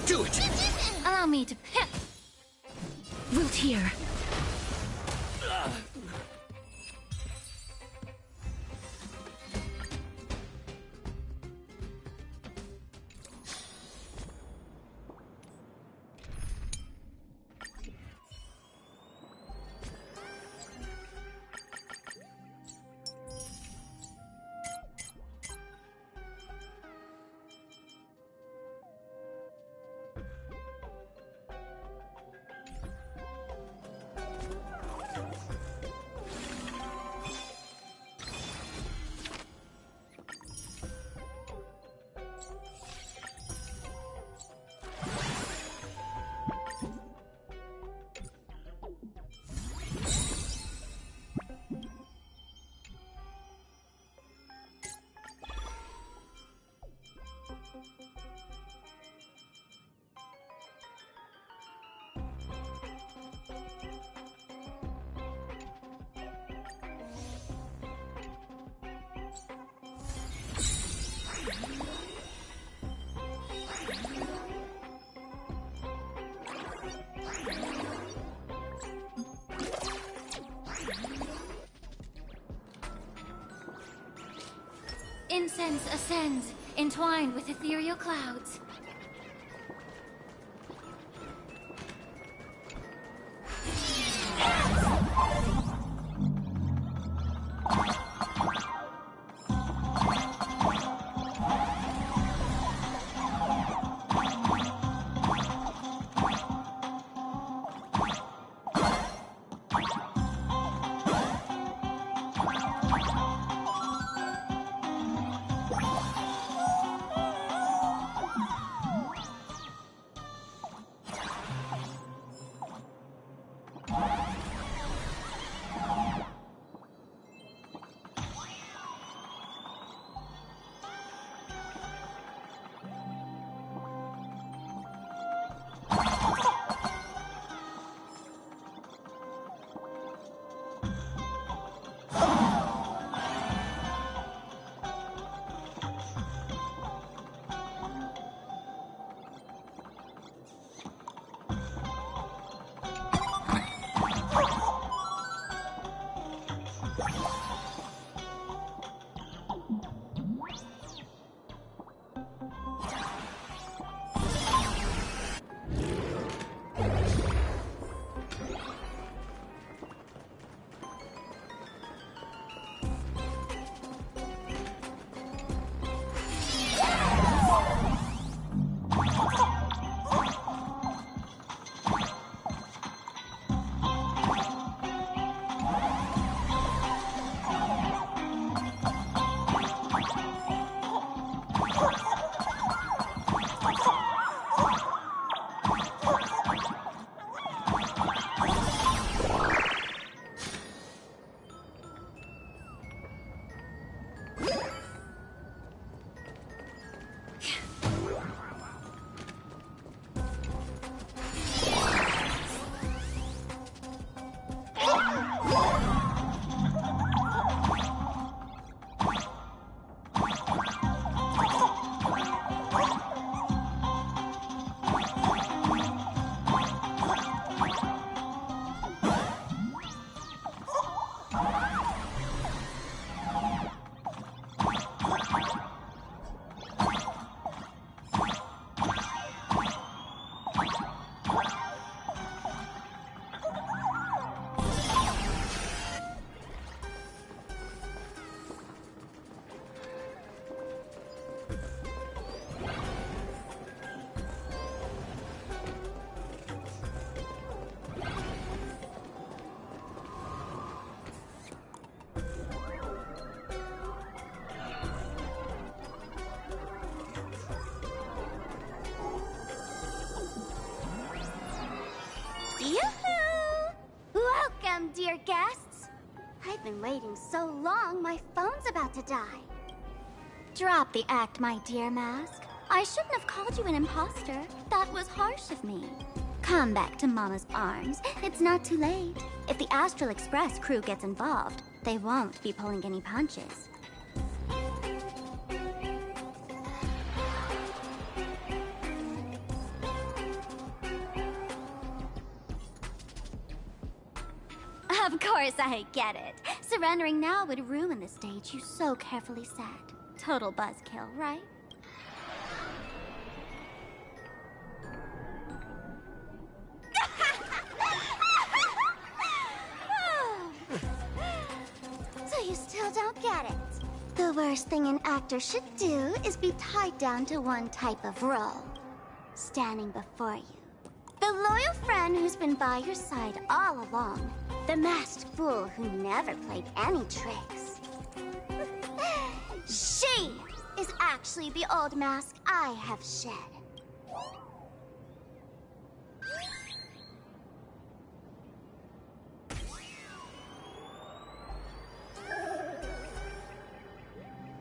Do it! Allow me to pick. Wilt here. Incense ascends, entwined with ethereal clouds. dear guests. I've been waiting so long, my phone's about to die. Drop the act, my dear Mask. I shouldn't have called you an imposter. That was harsh of me. Come back to Mama's arms. It's not too late. If the Astral Express crew gets involved, they won't be pulling any punches. Of course I get it. Surrendering now would ruin the stage you so carefully set. Total buzzkill, right? So you still don't get it. The worst thing an actor should do is be tied down to one type of role. Standing before you. The loyal friend who's been by your side all along. The masked fool who never played any tricks. She is actually the old mask I have shed.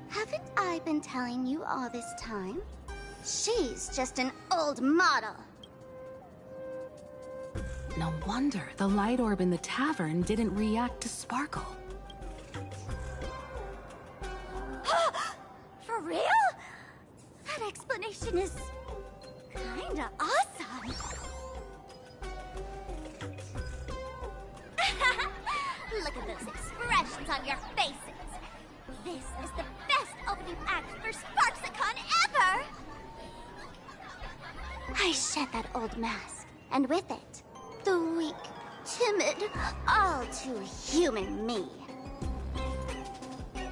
Haven't I been telling you all this time? She's just an old model. No wonder the light orb in the tavern didn't react to sparkle. For real? That explanation is kinda awesome. Look at those expressions on your faces. This is the best opening act for Sparksicon ever! I shed that old mask, and with it, the weak, timid, all too human me.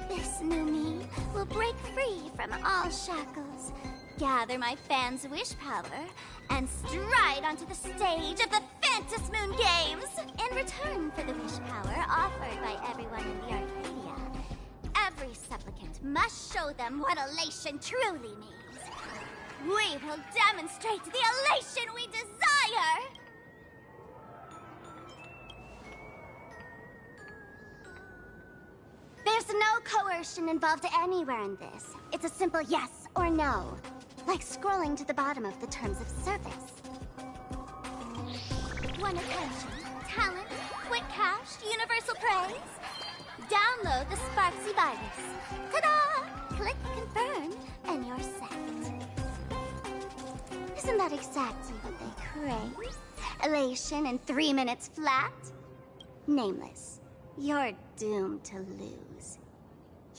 This new me will break free from all shackles, gather my fans' wish power, and stride onto the stage of the Fantasmoon Games! In return for the wish power offered by everyone in the Arcadia, every supplicant must show them what elation truly means. We will demonstrate the elation we desire! There's no coercion involved anywhere in this. It's a simple yes or no. Like scrolling to the bottom of the terms of service. Want attention, talent, quick cash, universal praise? Download the Sparksy virus. Ta-da! Click confirm, and you're set. Isn't that exactly what they crave? Elation in 3 minutes flat? Nameless, you're doomed to lose.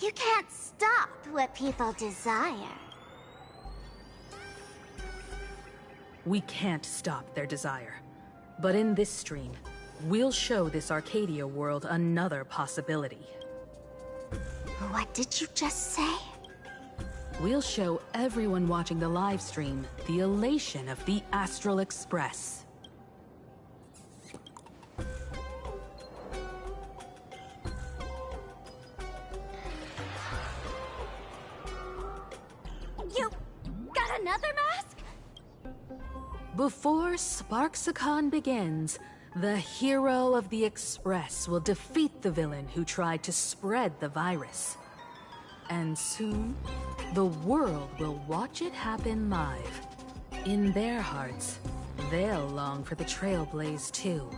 You can't stop what people desire. We can't stop their desire. But in this stream, we'll show this Arcadia world another possibility. What did you just say? We'll show everyone watching the live stream the elation of the Astral Express. You got another mask? Before Sparksicon begins, the hero of the Express will defeat the villain who tried to spread the virus. And soon, the world will watch it happen live. In their hearts, they'll long for the Trailblaze too.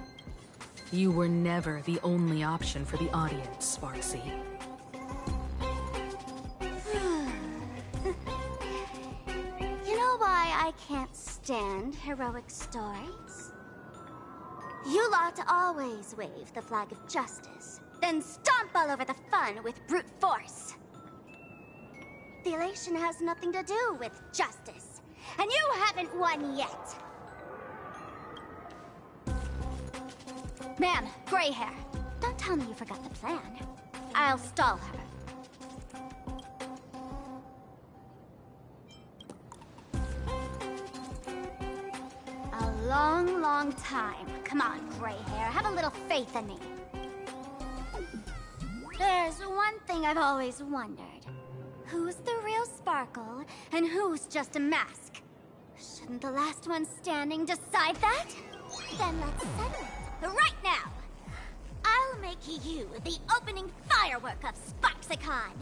You were never the only option for the audience, Sparksy. You know why I can't stand heroic stories? You lot always wave the flag of justice, then stomp all over the fun with brute force. The elation has nothing to do with justice, and you haven't won yet. Ma'am, gray hair. Don't tell me you forgot the plan. I'll stall her. A long, long time. Come on, gray hair. Have a little faith in me. There's one thing I've always wondered. Who's the real Sparkle, and who's just a mask? Shouldn't the last one standing decide that? Then let's settle it, right now! I'll make you the opening firework of Sparksicon!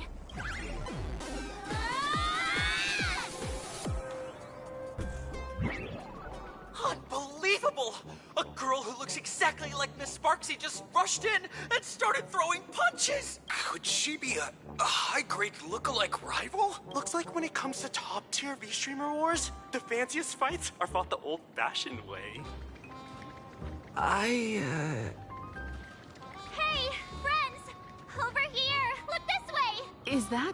Unbelievable! A girl who looks exactly like Miss Sparksy just rushed in and started throwing punches! Could she be a high-grade lookalike rival? Looks like when it comes to top-tier V-Streamer wars, the fanciest fights are fought the old-fashioned way. Is that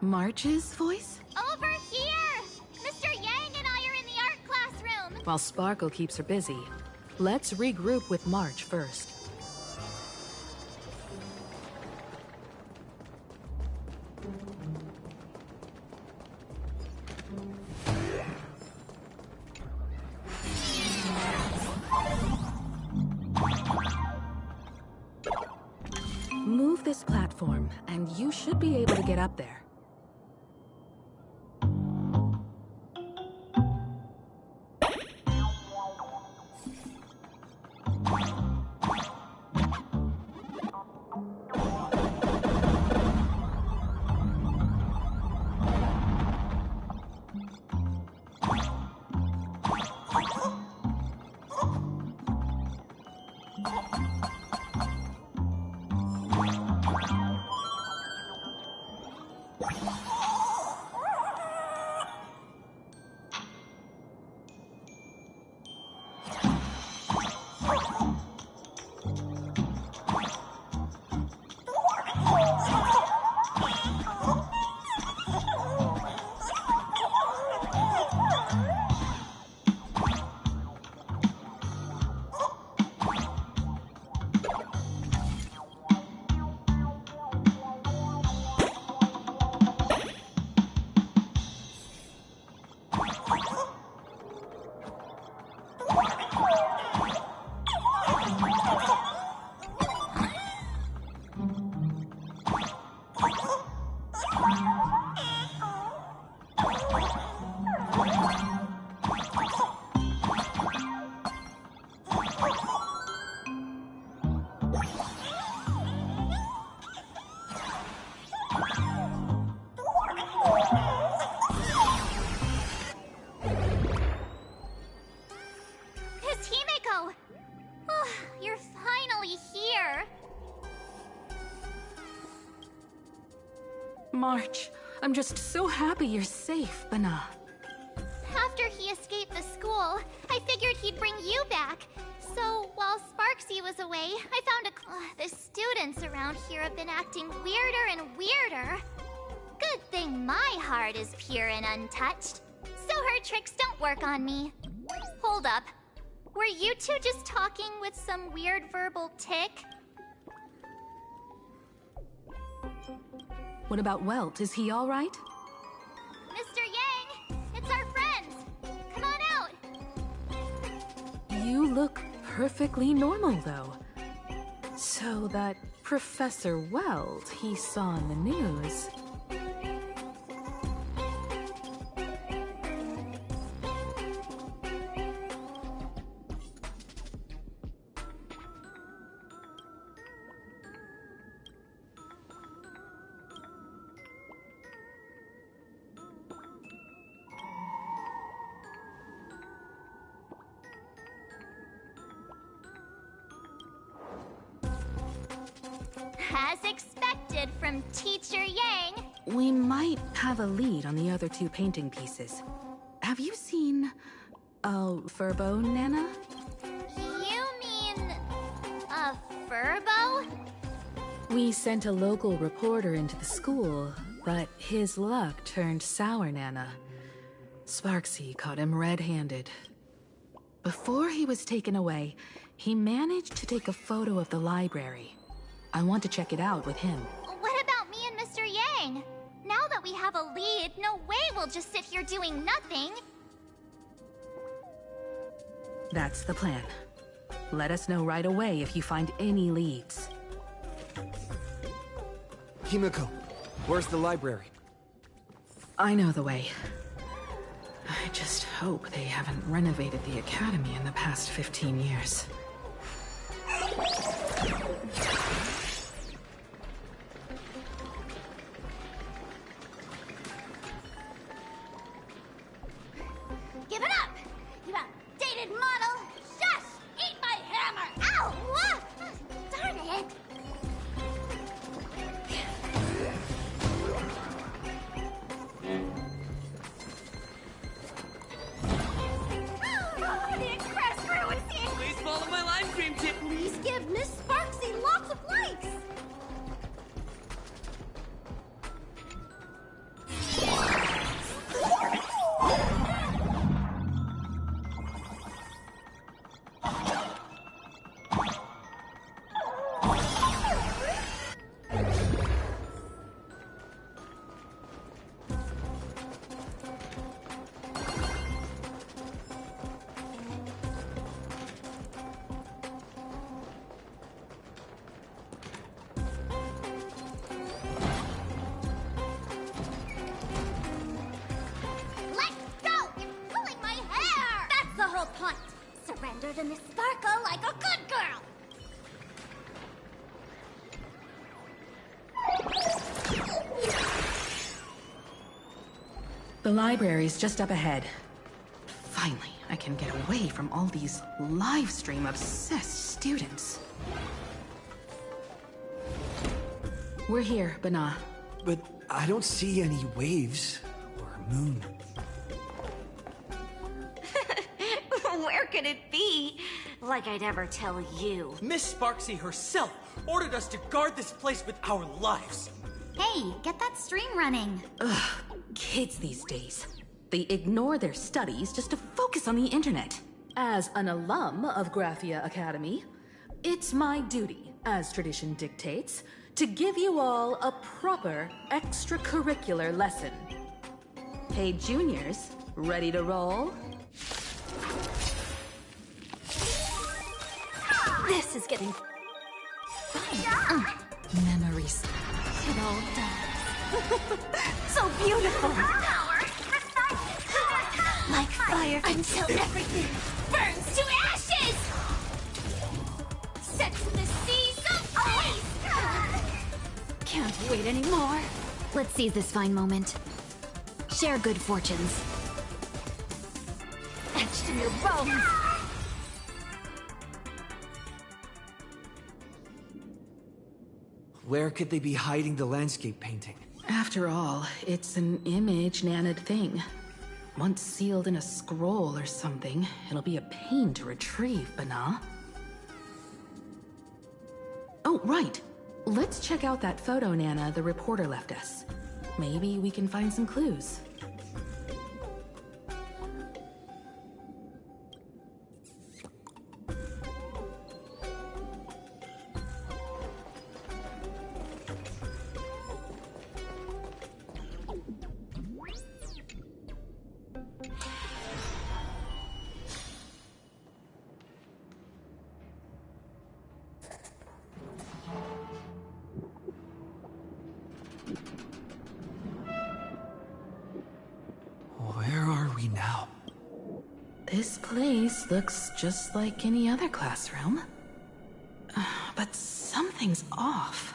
March's voice? Over here! Mr. Yang and I are in the art classroom! While Sparkle keeps her busy, let's regroup with March first. Move this platform, and you should be able to get up there. March, I'm just so happy you're safe, Bana. After he escaped the school, I figured he'd bring you back. So, while Sparksy was away, I found the students around here have been acting weirder and weirder. Good thing my heart is pure and untouched, so her tricks don't work on me. Hold up. Were you two just talking with some weird verbal tick? What about Welt? Is he all right? Mr. Yang, it's our friends. Come on out. You look perfectly normal, though. So that Professor Welt he saw in the news... As expected from Teacher Yang. We might have a lead on the other two painting pieces. Have you seen... Furbo, Nana? You mean... a Furbo? We sent a local reporter into the school, but his luck turned sour, Nana. Sparksy caught him red-handed. Before he was taken away, he managed to take a photo of the library. I want to check it out with him. What about me and Mr. Yang? Now that we have a lead, no way we'll just sit here doing nothing. That's the plan. Let us know right away if you find any leads. Himiko, where's the library? I know the way. I just hope they haven't renovated the academy in the past 15 years. Give it up! You outdated model! Shush! Eat my hammer! Ow! What? Darn it! Oh, the express crew is here! Please follow my lime cream tip. Please give Miss Sparksy lots of likes! Surrender to Miss Sparkle like a good girl! The library's just up ahead. Finally, I can get away from all these live stream obsessed students. We're here, Bana. But I don't see any waves or moon. Where could it be? Like I'd ever tell you. Miss Sparksy herself ordered us to guard this place with our lives. Hey, get that stream running. Kids these days. They ignore their studies just to focus on the internet. As an alum of Graphia Academy, it's my duty, as tradition dictates, to give you all a proper extracurricular lesson. Hey, juniors, ready to roll? This is getting memories. It all does. So beautiful. Like fire until everything burns to ashes. Set the seas of ice. Can't wait anymore. Let's seize this fine moment. Share good fortunes. Etched in your bones. Where could they be hiding the landscape painting? After all, it's an image Nana'd thing. Once sealed in a scroll or something, it'll be a pain to retrieve, Bana. Oh, right. Let's check out that photo Nana the reporter left us. Maybe we can find some clues. Where are we now? This place looks just like any other classroom. But something's off.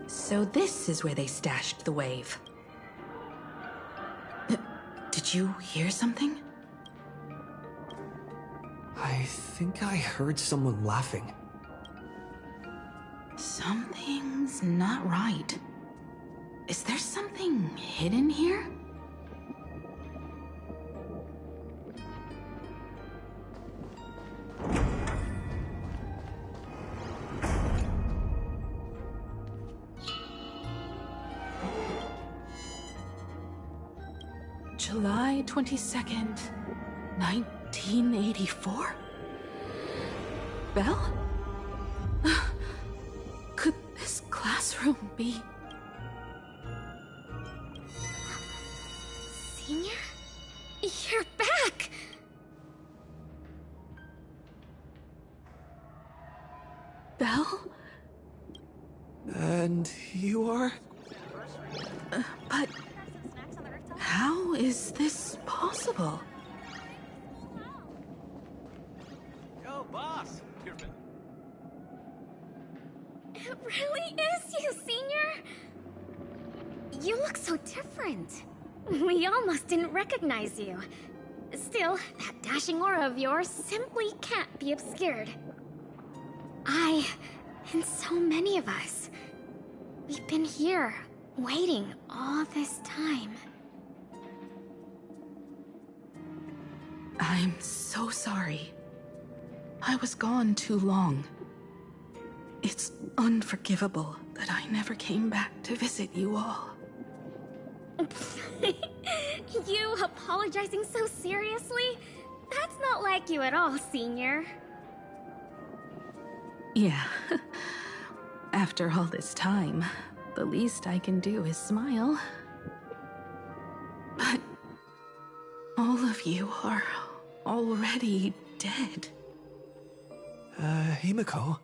So this is where they stashed the wave. Did you hear something? I think I heard someone laughing. Something's not right. Is there something hidden here? July 22nd, 1984? Belle? Could this classroom be... Senior? You're back! Belle? And you are? But... how is this possible? unforgivable. Yo, boss! It really is you, Senior! You look so different. We almost didn't recognize you. Still, that dashing aura of yours simply can't be obscured. And so many of us, we've been here, waiting all this time. I'm so sorry. I was gone too long. It's unforgivable that I never came back to visit you all. You apologizing so seriously? That's not like you at all, Senior. Yeah. After all this time, the least I can do is smile. But all of you are already dead. Himiko,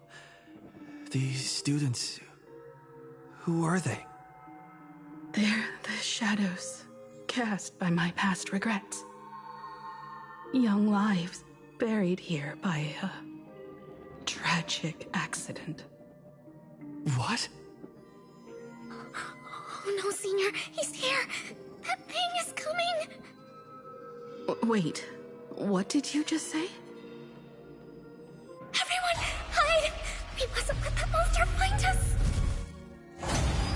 these students, who are they? They're the shadows cast by my past regrets. Young lives buried here by a tragic accident. What? Oh no, Senior, he's here! That thing is coming! Wait, what did you just say? Everyone, hide! We mustn't let that monster find us!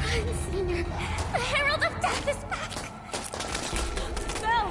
Run, Senior! The Herald of Death is back! Go!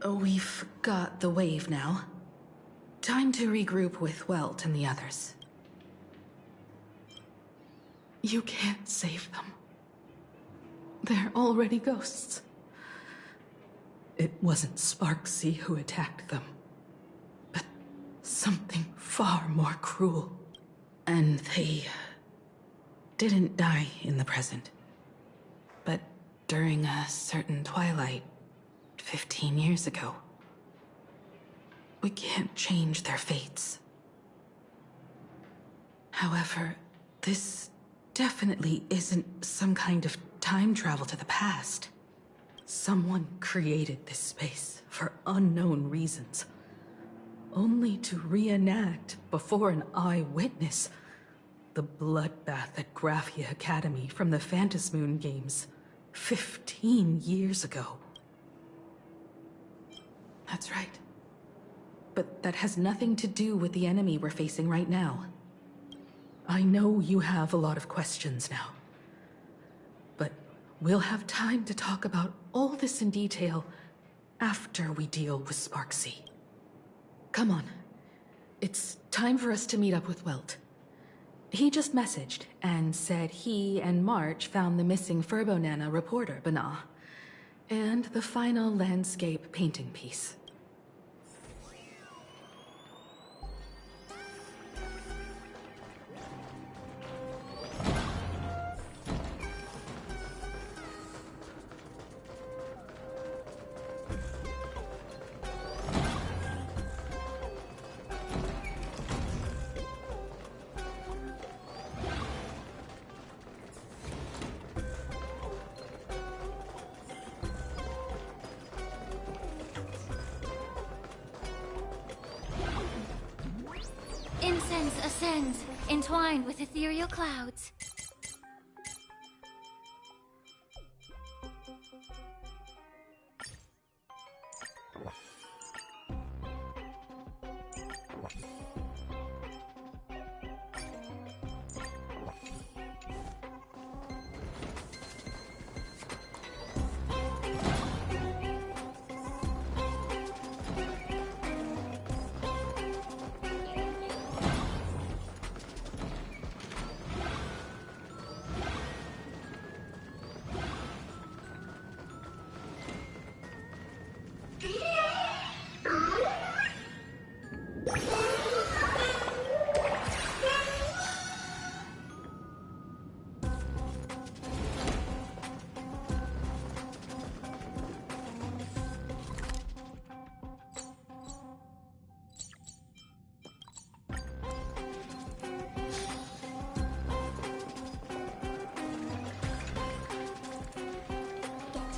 We've got the wave now. Time to regroup with Welt and the others. You can't save them. They're already ghosts. It wasn't Sparksy who attacked them, but something far more cruel. And they didn't die in the present, but during a certain twilight 15 years ago. We can't change their fates. However, this definitely isn't some kind of time travel to the past. Someone created this space for unknown reasons, only to reenact before an eyewitness the bloodbath at Graphia Academy from the Phantasmoon games 15 years ago. That's right. But that has nothing to do with the enemy we're facing right now. I know you have a lot of questions now, but we'll have time to talk about all this in detail after we deal with Sparksy. Come on. It's time for us to meet up with Welt. He just messaged and said he and March found the missing Furbonana reporter, Bana, and the final landscape painting piece. Incense ascends, entwined with ethereal clouds.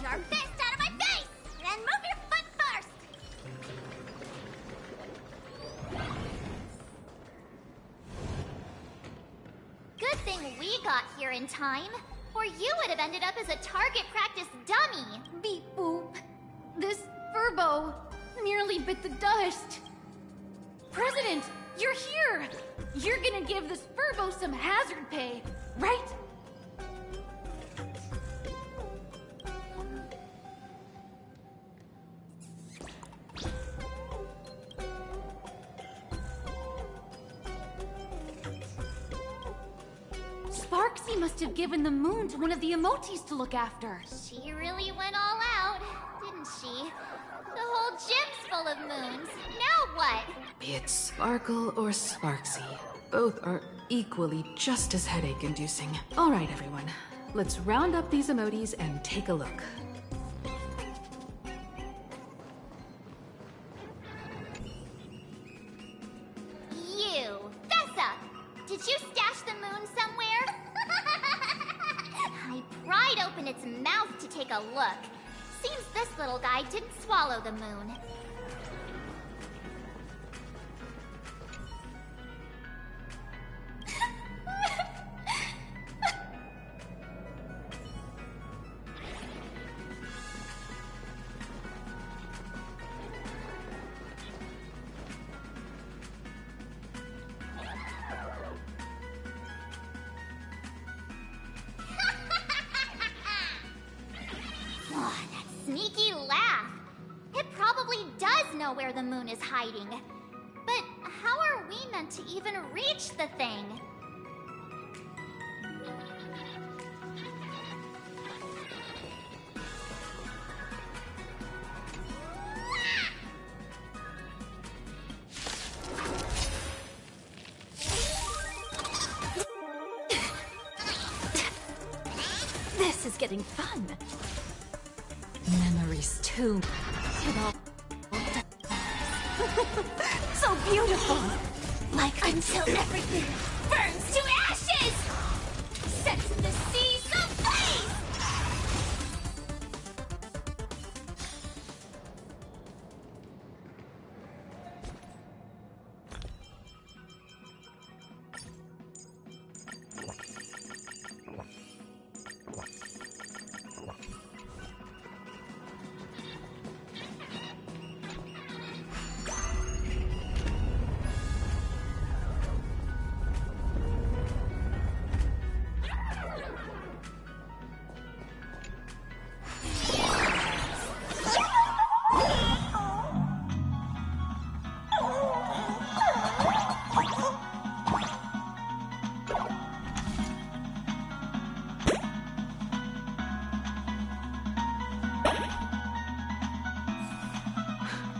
Your fist out of my face! And move your foot first! Good thing we got here in time, or you would have ended up as a target practice dummy. Beep boop. This Furbo nearly bit the dust. President, you're here! You're gonna give this Furbo some hazard pay, right? Sparksy must have given the moon to one of the emotes to look after. She really went all out, didn't she? The whole gym's full of moons. Now what? Be it Sparkle or Sparksy, both are equally just as headache-inducing. All right, everyone. Let's round up these emotes and take a look. You! Fess up! Did you stash the moon somewhere? I pried open its mouth to take a look. Seems this little guy didn't swallow the moon. Oh, that sneaky laugh. It probably where the moon is hiding. But how are we meant to even reach the thing? This is getting fun. Memories too. It all so beautiful. Like until everything burns to ashes! Sets the sea ablaze!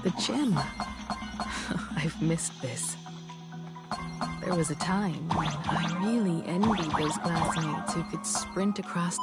The gym. I've missed this. There was a time when I really envied those classmates who could sprint across.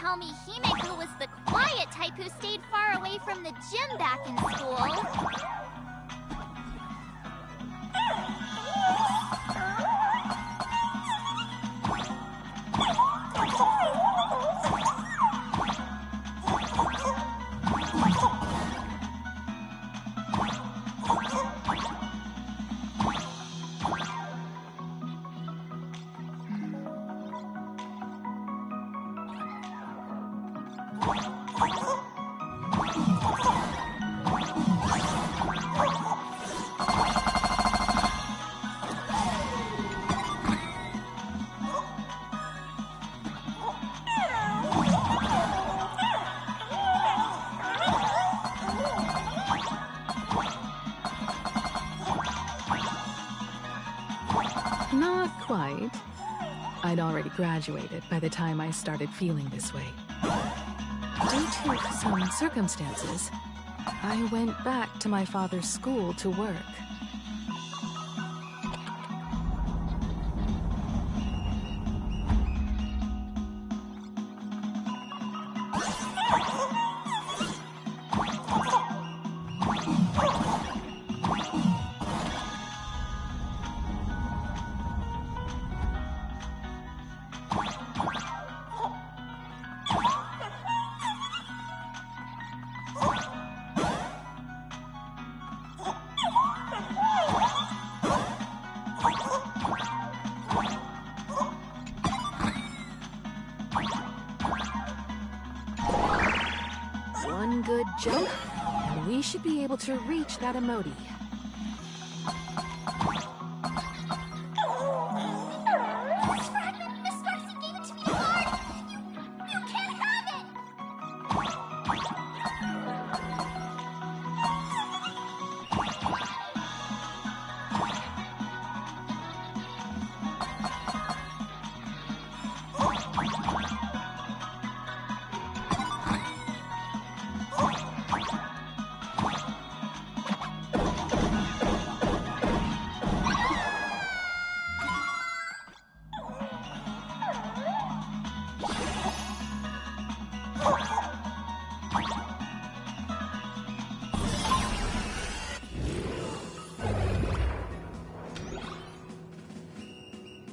tell me Himeko was the quiet type who stayed far away from the gym back in school. I'd already graduated by the time I started feeling this way. Due to some circumstances, I went back to my father's school to work. One good jump, and we should be able to reach that emoji. This fragment, Miss Sparksy gave it to me to guard! You can't have it!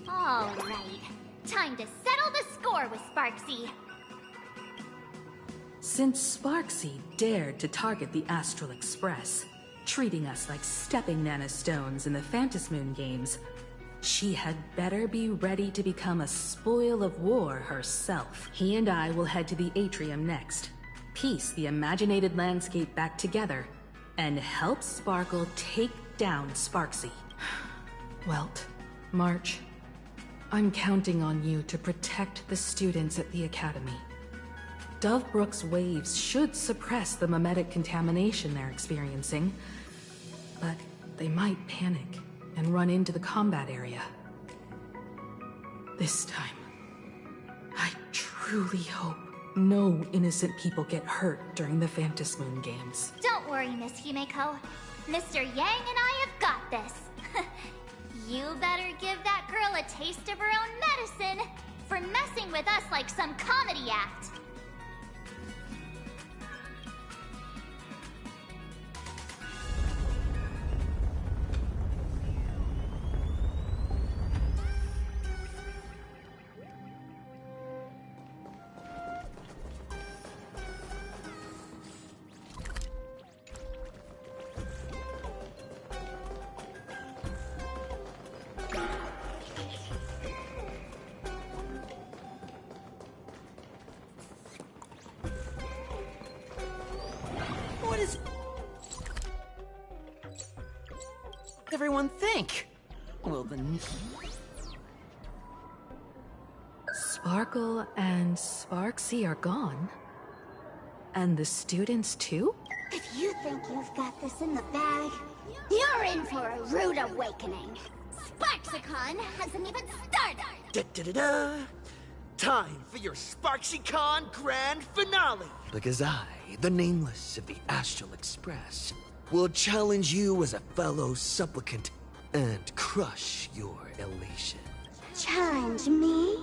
All right. Time to settle the score with Sparksy. Since Sparksy dared to target the Astral Express, treating us like stepping nanostones in the Phantasmoon games, she had better be ready to become a spoil of war herself. He and I will head to the atrium next, piece the imaginated landscape back together, and help Sparkle take down Sparksy. Welt, March, I'm counting on you to protect the students at the Academy. Dovebrook's waves should suppress the mimetic contamination they're experiencing, but they might panic and run into the combat area. This time, I truly hope no innocent people get hurt during the Phantasmoon games. Don't worry, Miss Himeko. Mr. Yang and I have got this. You better give that girl a taste of her own medicine for messing with us like some comedy act. What does everyone think? Well, then... Sparkle and Sparksy are gone? And the students too? If you think you've got this in the bag, you're in for a rude awakening. Sparksicon hasn't even started! Da-da-da-da! Time for your SparksyCon grand finale! Because I, the Nameless of the Astral Express, will challenge you as a fellow supplicant and crush your elation. Challenge me?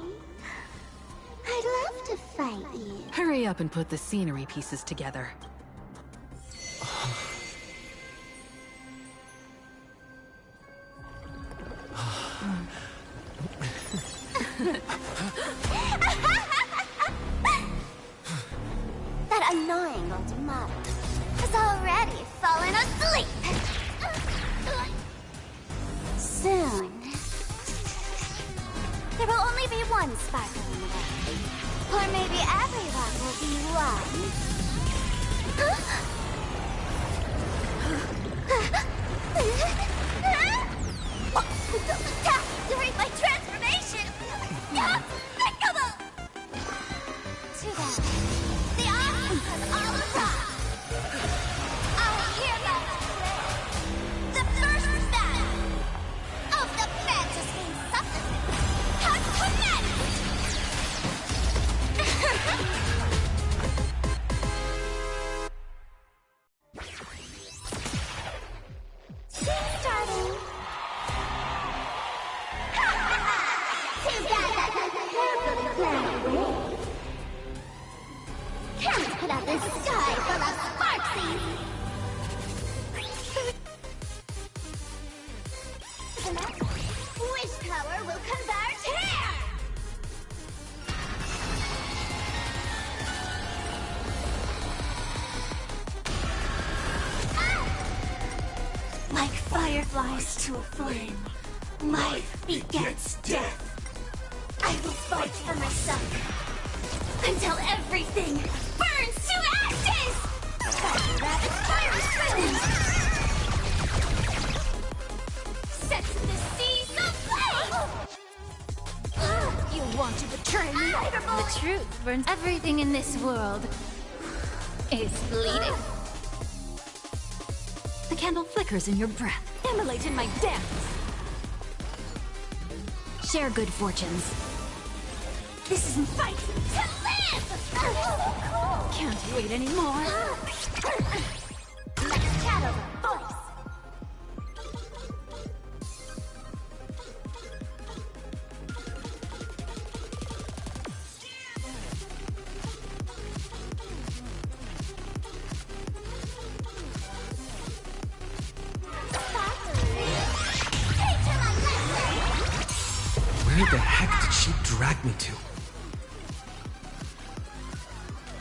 I'd love to fight you. Hurry up and put the scenery pieces together. That annoying old model has already fallen asleep. Soon, there will only be one Sparkle in the world. Or maybe everyone will be one. During my transformation! Despicable! Too bad. The audience has all arrived. Our heroes today. The first battle of the Phantasmoon Supplement has commenced! put out this sky full of sparksies! Wish power will convert here! Like fireflies to a flame, life begets death. I will fight for myself until everything burns to ashes! Fire rabbit, fire spoons! Sets in the seas of flame! You want to betray me? The truth burns. Everything in this world is bleeding. The candle flickers in your breath. Immolate in my dance! Share good fortunes. This isn't fight to live! Can't wait anymore. Let's chat over voice! Where the heck did she drag me to?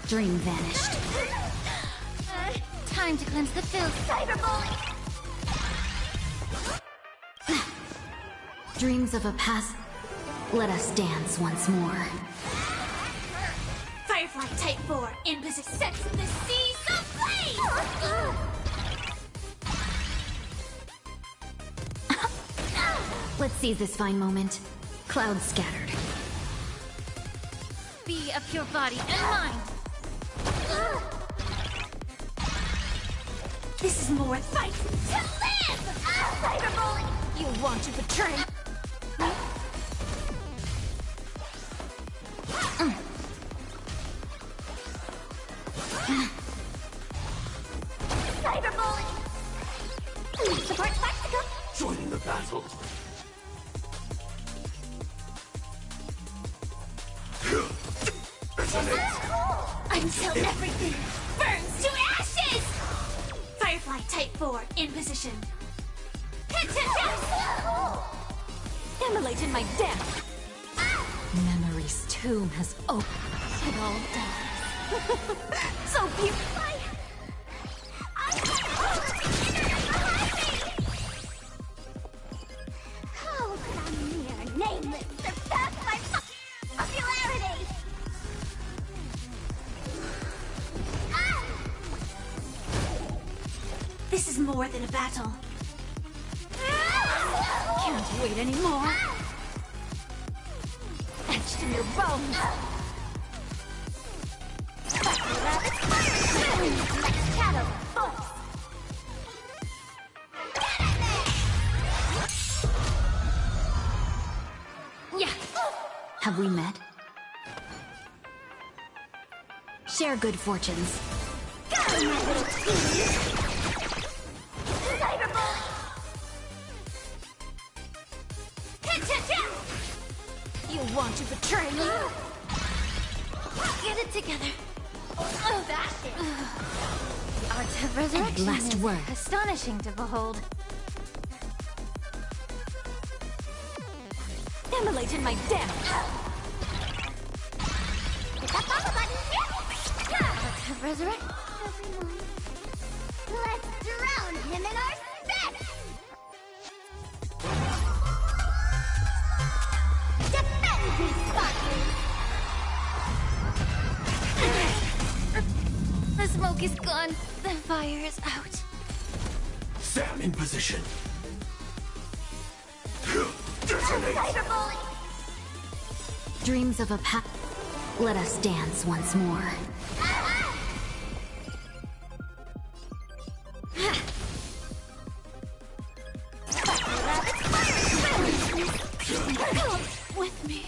Dream vanished. Time to cleanse the filth. Dreams of a past. Let us dance once more. Firefly Type 4 in position. Sets in the seas of flame! Let's seize this fine moment. Clouds scattered. Be of your body and mind. This is more fight to live! Cyberbully! You want to betray? Cyberbully! Support spectacle! Joining the battle. Until everything burns to ashes! Firefly Type 4 in position. Immolate in my dance! Memory's tomb has opened. It all dies. So beautiful! How could a mere nameless surpass my popularity? This is more than a battle. Can't wait anymore. Etched in your bones. Let's chat over voice. Yeah. Have we met? Share good fortunes. Go, my little team! Cyberbully! You want to betray me? Get it together. Oh, that's it. The art of resurrection last is word. astonishing to behold. Immolate in my dance! Hit that bubble button! Art of resurrection. Everyone, let's drown him in our spit! Defend me, Sparky! The smoke is gone. The fire is out. Sam in position. Cyberbully! Dreams of a past. Let us dance once more. Come with me.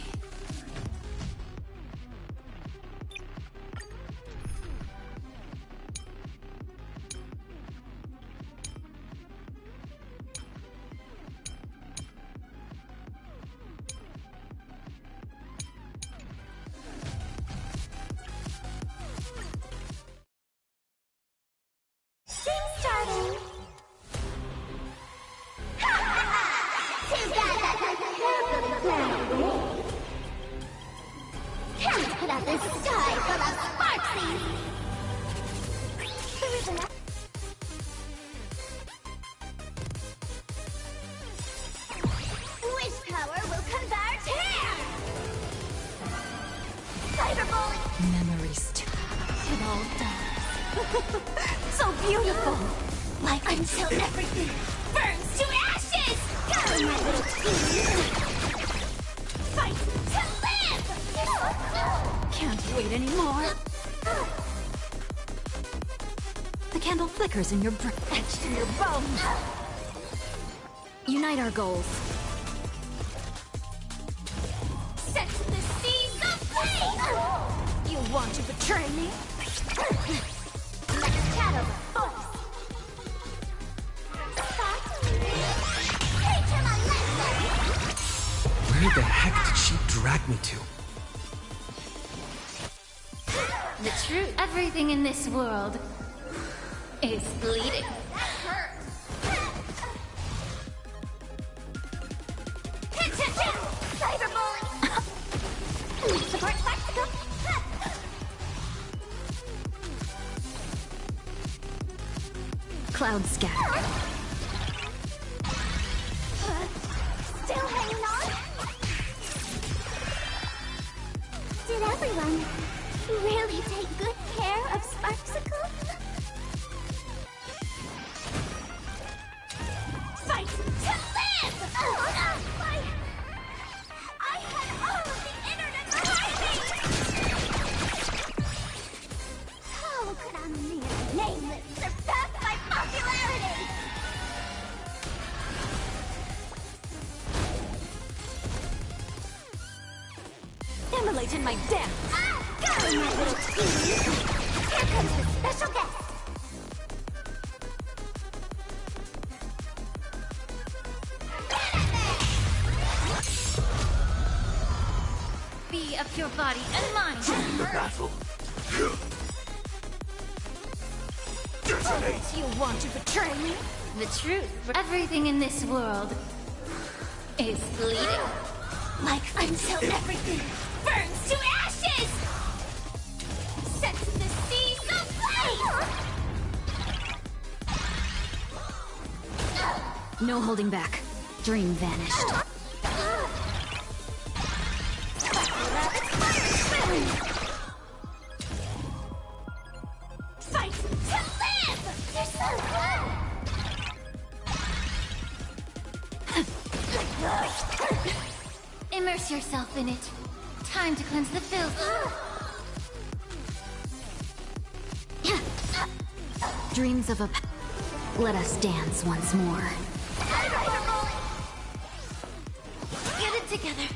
Can't put out this sky full of sparksies! There is an... Wish power will convert here! Cyberbully! Memories too. It all dies. So beautiful! Like until everything burns to ashes! Go, my little team! Fight to live! Can't wait anymore. The candle flickers in your brain, etched in your bones. Unite our goals. Set the seas of flame! You want to betray me? Like a shadow of force! Teach him a lesson! Where the heck did she drag me to? The truth. Everything in this world is bleeding. Cyberbully! Support Spectacle! Cloud scatter. Still hanging on? Did everyone really take good care of Sparksicle? Fight to live! I had all of the internet behind me! How could a mere nameless surpass my popularity? Immolate in my dance. Go, my little team! Here comes the special guest! Be of your body and mind. Battle. You want to betray me? The truth. Everything in this world is bleeding. Like until everything burns to ashes! Set the seas of flame! No holding back. Dream vanished. Fight to live! You're so good! Immerse yourself in it. Time to cleanse the filth. Dreams of a... Let us dance once more. Get it together.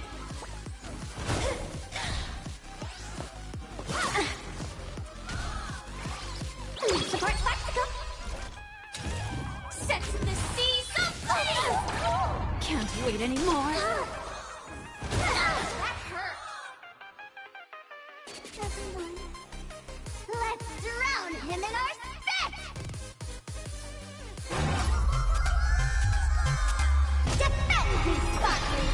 Support Spectacle! Set the seas of flame! Can't wait anymore. That hurt! Everyone, let's drown him in our spit! Defend me, Sparkly!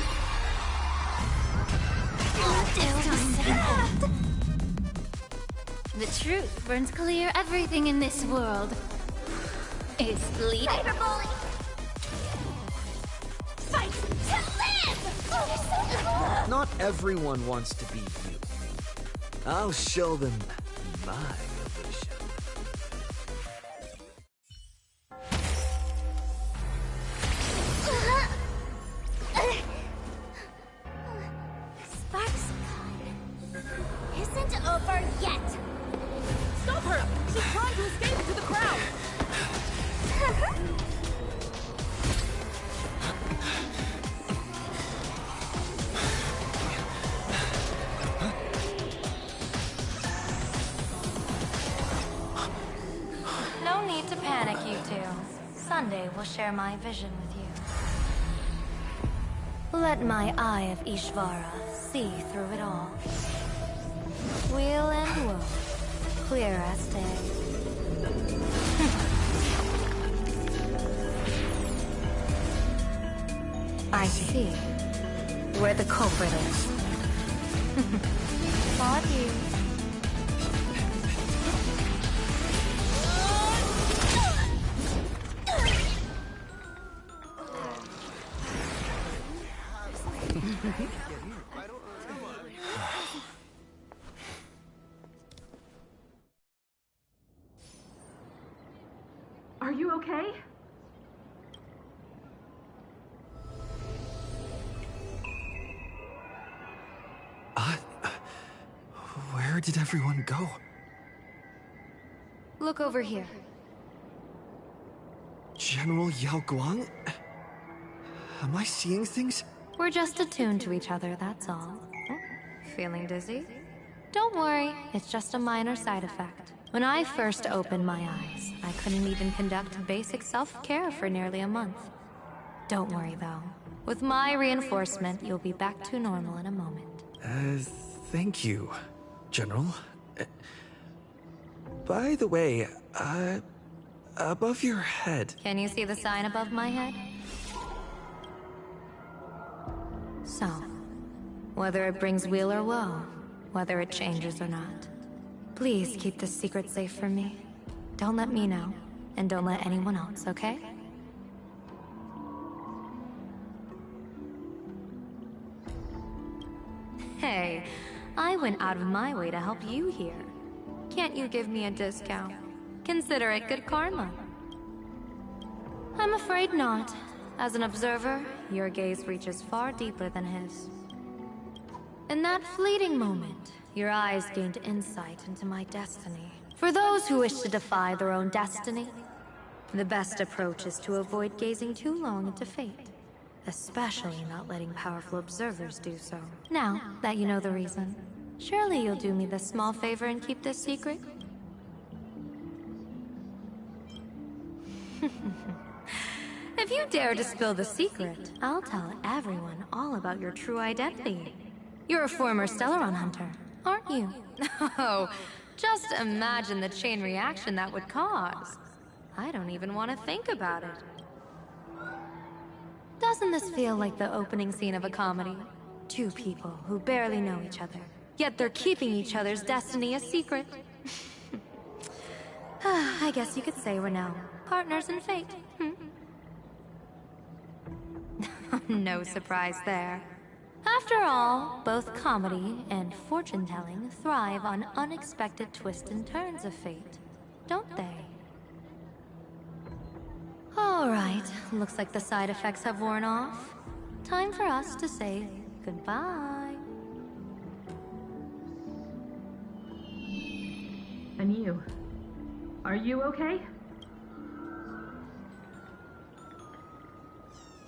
The truth burns clear. Everything in this world is bleeding. Cyberbully! Fight to live! Oh, you're so cool! Not everyone wants to be you. I'll show them my illusion. Sparksicle isn't over yet! Stop her! She's trying to escape to the crowd! No need to panic, you two. Sunday will share my vision with you. Let my eye of Ishvara see through it all. Wheel and woe, clear as day. I see. where the culprit is. Apologies. Are you okay? Where did everyone go? Look over here. General Yao Guang? Am I seeing things? We're just attuned to each other, that's all. Feeling dizzy? Don't worry, it's just a minor side effect. When I first opened my eyes, I couldn't even conduct basic self-care for nearly a month. Don't worry, though. With my reinforcement, you'll be back to normal in a moment. Thank you, General. By the way, above your head... Can you see the sign above my head? So, whether it brings weal or woe, whether it changes or not, please keep this secret safe from me. Don't let me know, and don't let anyone else, okay? Hey, I went out of my way to help you here. Can't you give me a discount? Consider it good karma. I'm afraid not. As an observer, your gaze reaches far deeper than his. In that fleeting moment, your eyes gained insight into my destiny. For those who wish to defy their own destiny, the best approach is to avoid gazing too long into fate. Especially not letting powerful observers do so. Now that you know the reason, surely you'll do me this small favor and keep this secret? If you dare to spill the secret, I'll tell everyone all about your true identity. You're a former Stellaron hunter, aren't you? Oh, just imagine the chain reaction that would cause. I don't even want to think about it. Doesn't this feel like the opening scene of a comedy? Two people who barely know each other, yet they're keeping each other's destiny a secret. I guess you could say we're now partners in fate. No surprise there. After all, both comedy and fortune-telling thrive on unexpected twists and turns of fate, don't they? Alright, looks like the side effects have worn off. Time for us to say goodbye. And you? Are you okay?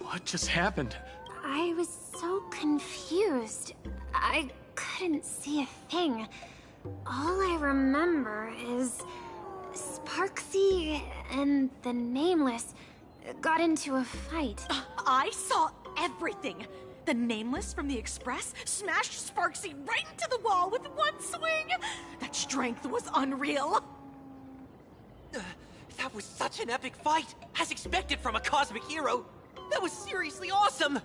What just happened? I was so confused. I couldn't see a thing. All I remember is Sparksy and the Nameless got into a fight. I saw everything. The Nameless from the Express smashed Sparksy right into the wall with one swing. That strength was unreal. That was such an epic fight, as expected from a cosmic hero. That was seriously awesome.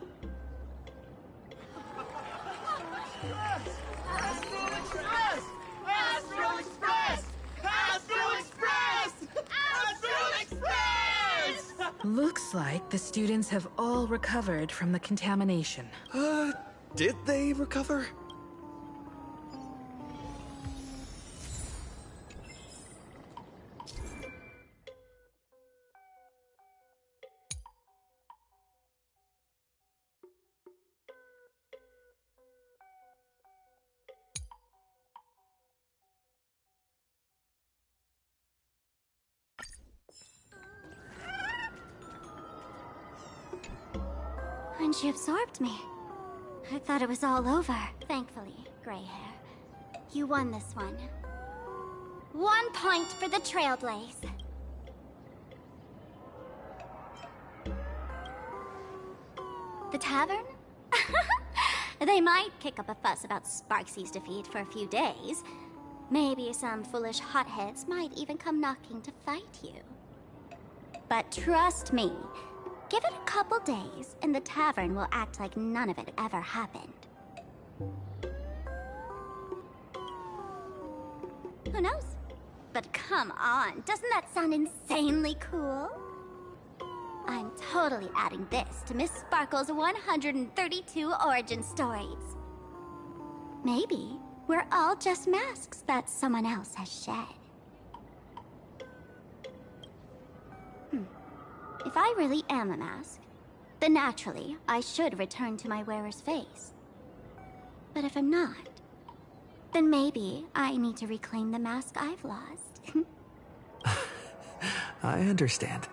Astral Express! Astral Express! Astral Express! Astral Express! Looks like the students have all recovered from the contamination. Did they recover? When she absorbed me, I thought it was all over. Thankfully, gray hair, you won this one. 1 point for the Trailblaze. The tavern? They might kick up a fuss about Sparksy's defeat for a few days. Maybe some foolish hotheads might even come knocking to fight you. But trust me, Give it a couple days, and the tavern will act like none of it ever happened. Who knows? But come on, doesn't that sound insanely cool? I'm totally adding this to Miss Sparkle's 132 origin stories. Maybe we're all just masks that someone else has shed. If I really am a mask, then naturally I should return to my wearer's face. But if I'm not, then maybe I need to reclaim the mask I've lost. I understand.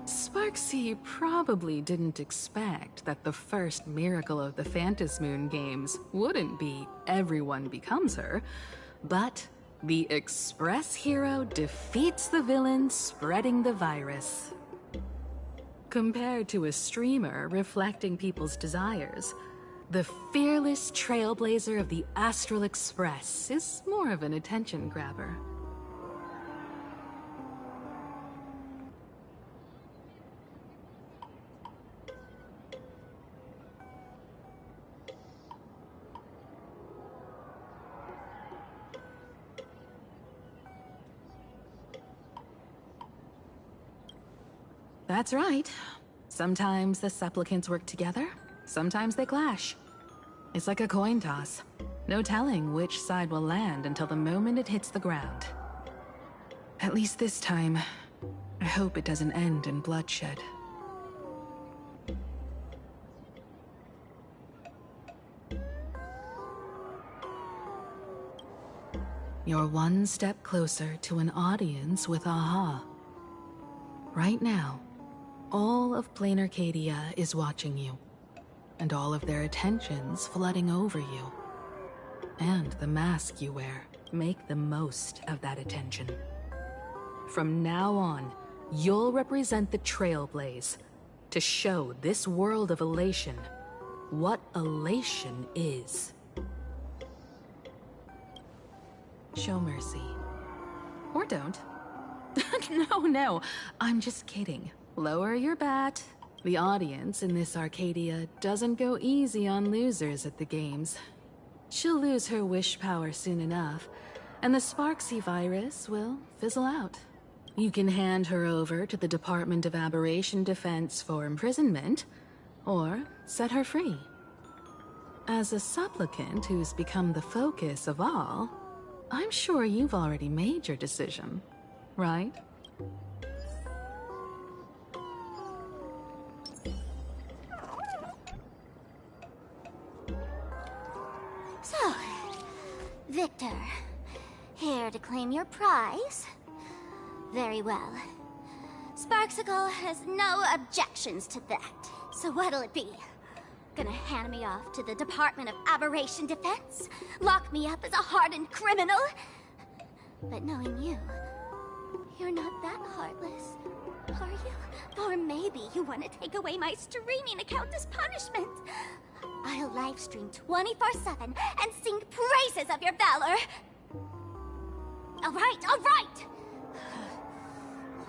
Sparksy probably didn't expect that the first miracle of the Phantasmoon games wouldn't be everyone becomes her, but the Express hero defeats the villain spreading the virus. Compared to a streamer reflecting people's desires, the fearless trailblazer of the Astral Express is more of an attention grabber. That's right. Sometimes the supplicants work together, sometimes they clash. It's like a coin toss. No telling which side will land until the moment it hits the ground. At least this time, I hope it doesn't end in bloodshed. You're one step closer to an audience with Aha. Right now, all of Plain Arcadia is watching you, and all of their attention's flooding over you. And the mask you wear, make the most of that attention. From now on, you'll represent the Trailblaze, to show this world of elation what elation is. Show mercy. Or don't. No, I'm just kidding. Lower your bat. The audience in this Arcadia doesn't go easy on losers at the games. She'll lose her wish power soon enough, and the Sparksy virus will fizzle out. You can hand her over to the Department of Aberration Defense for imprisonment, or set her free. As a supplicant who's become the focus of all, I'm sure you've already made your decision, right? So, Victor, here to claim your prize? Very well. Sparksicle has no objections to that. So what'll it be? Gonna hand me off to the Department of Aberration Defense? Lock me up as a hardened criminal? But knowing you, you're not that heartless, are you? Or maybe you want to take away my streaming account as punishment. I'll livestream 24/7 and sing praises of your valor. All right!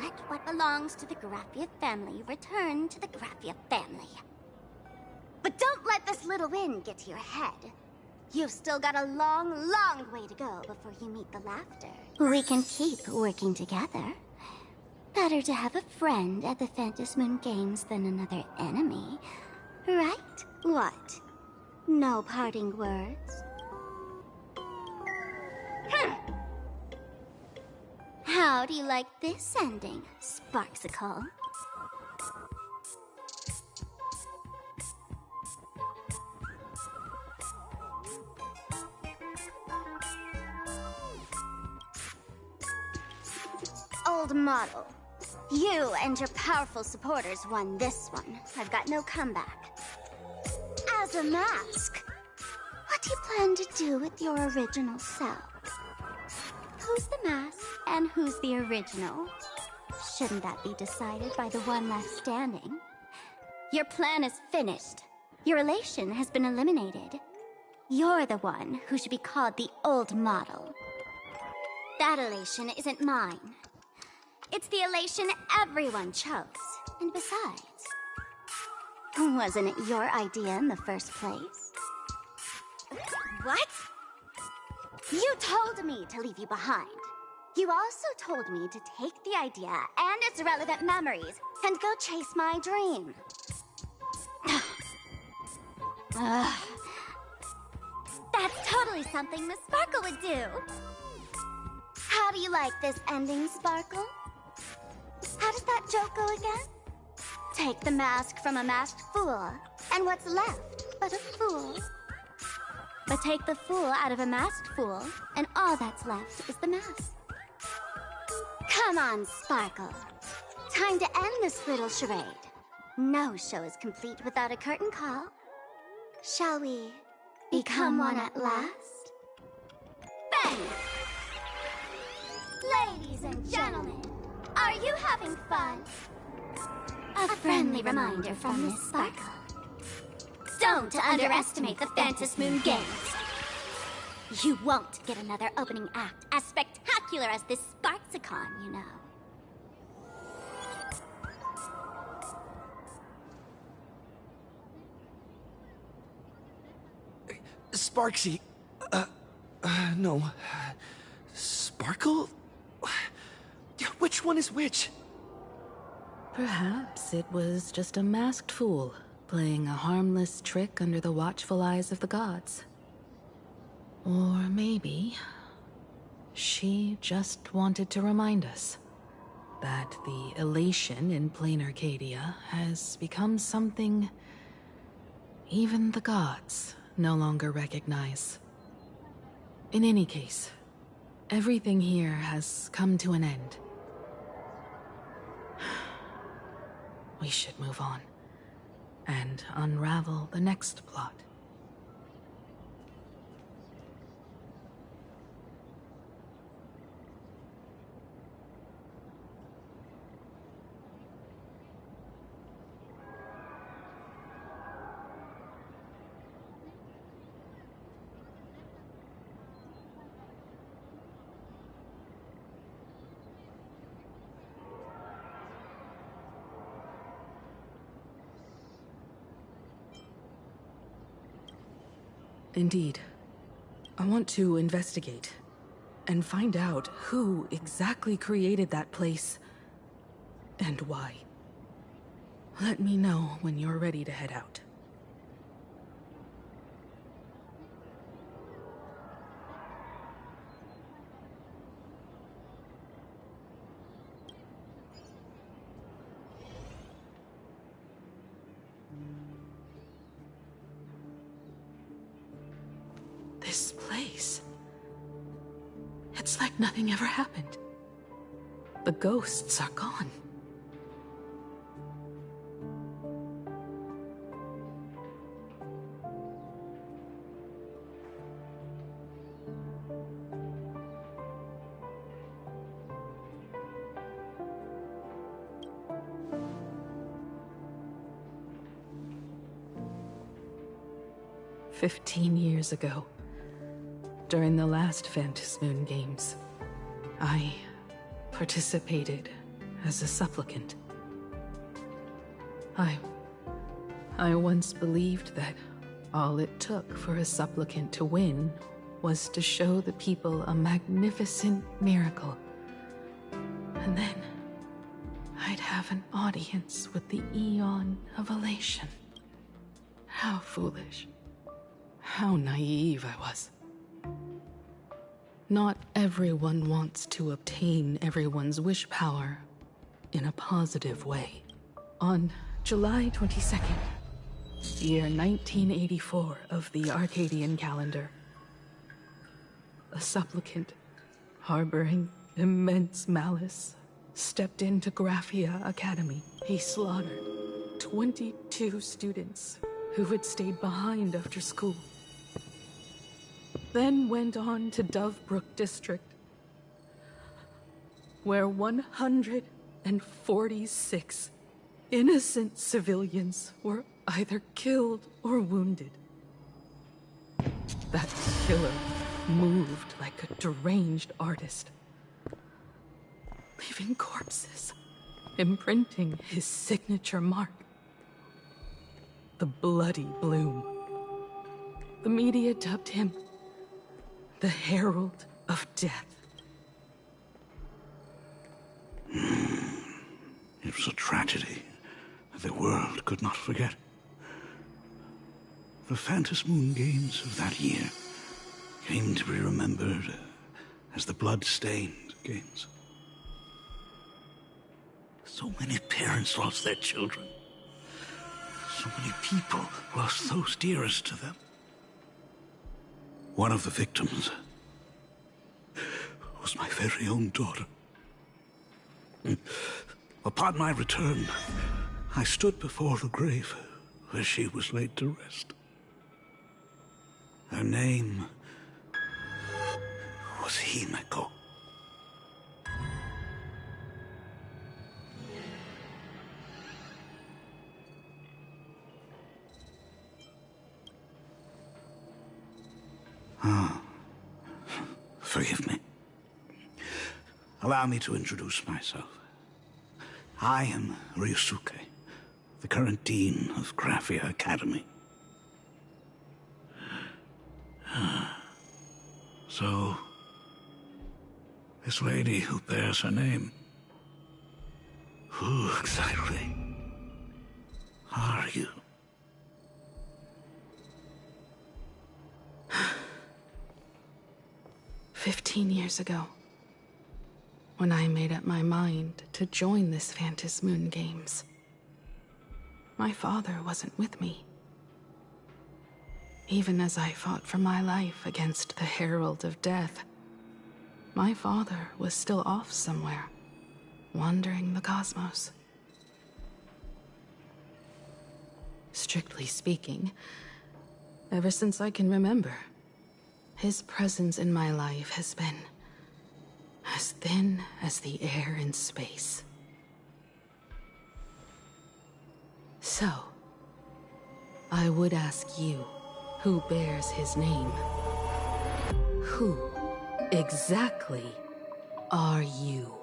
Let what belongs to the Graffia family return to the Graffia family. But don't let this little win get to your head. You've still got a long, long way to go before you meet the laughter. We can keep working together. Better to have a friend at the Phantasmoon Games than another enemy. Right? What? No parting words? How do you like this ending, Sparksicle? Old model. You and your powerful supporters won this one. I've got no comeback. As a mask, what you plan to do with your original self. Who's the mask and who's the original? Shouldn't that be decided by the one left standing? Your plan is finished. Your relation has been eliminated. You're the one who should be called the old model. That elation isn't mine. It's the elation everyone chose. And besides, wasn't it your idea in the first place? What? You told me to leave you behind. You also told me to take the idea and its relevant memories and go chase my dream. That's totally something Miss Sparkle would do. How do you like this ending, Sparkle? How does that joke go again? Take the mask from a masked fool, and what's left but a fool? But take the fool out of a masked fool, and all that's left is the mask. Come on, Sparkle. Time to end this little charade. No show is complete without a curtain call. Shall we become one at last? Bang! Ladies and gentlemen, are you having fun? A friendly reminder from Miss Sparkle. Don't underestimate the Phantom Moon Games. You won't get another opening act as spectacular as this Sparksicon, you know. Sparksy. No. Sparkle? Which one is which? Perhaps it was just a masked fool, playing a harmless trick under the watchful eyes of the gods. Or maybe she just wanted to remind us that the elation in plain Arcadia has become something even the gods no longer recognize. In any case, everything here has come to an end. We should move on and unravel the next plot. Indeed. I want to investigate and find out who exactly created that place and why. Let me know when you're ready to head out. This place... it's like nothing ever happened. The ghosts are gone. "15 years ago, during the last Phantasmoon Games, I participated as a supplicant. I once believed that all it took for a supplicant to win was to show the people a magnificent miracle. And then I'd have an audience with the Eon of Elation. How foolish. How naive I was. Not everyone wants to obtain everyone's wish power in a positive way. On July 22nd, year 1984 of the Arcadian calendar, a supplicant harboring immense malice stepped into Graphia Academy. He slaughtered 22 students who had stayed behind after school. then went on to Dovebrook District, where 146 innocent civilians were either killed or wounded. That killer moved like a deranged artist, leaving corpses, imprinting his signature mark. The Bloody Bloom. The media dubbed him the Herald of Death. It was a tragedy that the world could not forget. The Phantom Moon Games of that year came to be remembered as the Blood-Stained Games. So many parents lost their children. So many people lost those dearest to them. One of the victims was my very own daughter. Upon my return, I stood before the grave where she was laid to rest. Her name was Himeko. Forgive me. Allow me to introduce myself. I am Ryusuke, the current dean of Graphia Academy. So, this lady who bears her name, who exactly are you? 15 years ago, when I made up my mind to join this Phantom Moon Games, my father wasn't with me. Even as I fought for my life against the Herald of Death, my father was still off somewhere, wandering the cosmos. Strictly speaking, ever since I can remember, his presence in my life has been as thin as the air in space. So, I would ask you, who bears his name, who exactly are you?